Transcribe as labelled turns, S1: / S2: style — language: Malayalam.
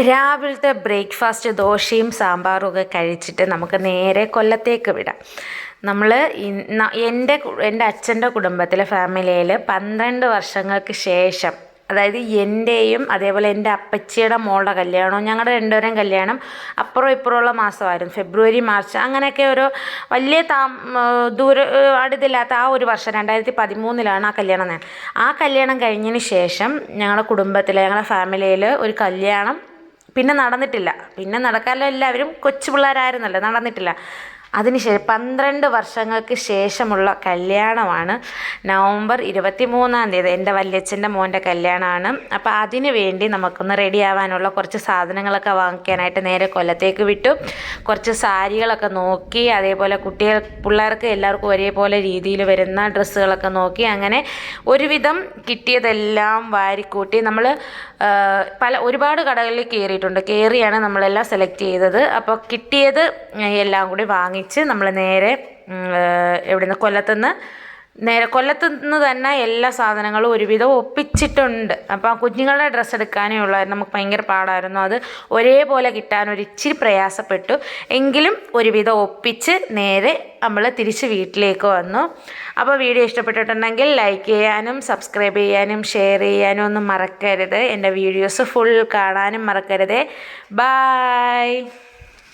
S1: രാവിലത്തെ ബ്രേക്ക്ഫാസ്റ്റ് ദോശയും സാമ്പാറും ഒക്കെ കഴിച്ചിട്ട് നമുക്ക് നേരെ കൊല്ലത്തേക്ക് വിടാം. നമ്മൾ എൻ്റെ അച്ഛൻ്റെ കുടുംബത്തിലെ ഫാമിലിയിൽ 12 വർഷങ്ങൾക്ക് ശേഷം, അതായത് എൻ്റെയും അതേപോലെ എൻ്റെ അപ്പച്ചിയുടെ മോളുടെ കല്യാണവും ഞങ്ങളുടെ രണ്ടുപേരും കല്യാണം അപ്പുറം ഇപ്പുറമുള്ള മാസമായിരുന്നു. ഫെബ്രുവരി മാർച്ച് അങ്ങനെയൊക്കെ ഒരു വലിയ അടുത്തില്ലാത്ത ആ ഒരു വർഷം 2013 ആ കല്യാണം. ആ കല്യാണം കഴിഞ്ഞതിന് ശേഷം ഞങ്ങളുടെ കുടുംബത്തിൽ, ഞങ്ങളുടെ ഫാമിലിയിൽ ഒരു കല്യാണം പിന്നെ നടന്നിട്ടില്ല. പിന്നെ നടക്കാമല്ലോ, എല്ലാവരും കൊച്ചു പിള്ളേരായിരുന്നല്ലോ, നടന്നിട്ടില്ല. അതിനുശേഷം 12 വർഷങ്ങൾക്ക് ശേഷമുള്ള കല്യാണമാണ്. നവംബർ 23 എൻ്റെ വല്യച്ഛൻ്റെ മോൻ്റെ കല്യാണമാണ്. അപ്പോൾ അതിന് വേണ്ടി നമുക്കൊന്ന് റെഡി ആവാനുള്ള കുറച്ച് സാധനങ്ങളൊക്കെ വാങ്ങിക്കാനായിട്ട് നേരെ കൊല്ലത്തേക്ക് വിട്ടു. കുറച്ച് സാരികളൊക്കെ നോക്കി, അതേപോലെ പിള്ളേർക്ക് എല്ലാവർക്കും ഒരേപോലെ രീതിയിൽ വരുന്ന ഡ്രസ്സുകളൊക്കെ നോക്കി, അങ്ങനെ ഒരുവിധം കിട്ടിയതെല്ലാം വാരിക്കൂട്ടി നമ്മൾ ഒരുപാട് കടകളിൽ കയറിയാണ് നമ്മളെല്ലാം സെലക്ട് ചെയ്തത്. അപ്പോൾ കിട്ടിയത് എല്ലാം കൂടി വാങ്ങിച്ച് നമ്മൾ നേരെ കൊല്ലത്തുനിന്ന് തന്നെ എല്ലാ സാധനങ്ങളും ഒരുവിധം ഒപ്പിച്ചിട്ടുണ്ട്. അപ്പോൾ കുഞ്ഞുങ്ങളുടെ ഡ്രസ്സ് എടുക്കാനേ ഉള്ളായിരുന്നു. നമുക്ക് ഭയങ്കര പാടായിരുന്നു, അത് ഒരേപോലെ കിട്ടാൻ ഇച്ചിരി പ്രയാസപ്പെട്ടു. എങ്കിലും ഒരുവിധം ഒപ്പിച്ച് നേരെ നമ്മൾ തിരിച്ച് വീട്ടിലേക്ക് വന്നു. അപ്പോൾ വീഡിയോ ഇഷ്ടപ്പെട്ടിട്ടുണ്ടെങ്കിൽ ലൈക്ക് ചെയ്യാനും സബ്സ്ക്രൈബ് ചെയ്യാനും ഷെയർ ചെയ്യാനും ഒന്നും മറക്കരുത്. എൻ്റെ വീഡിയോസ് ഫുൾ കാണാനും മറക്കരുത്. ബായ്.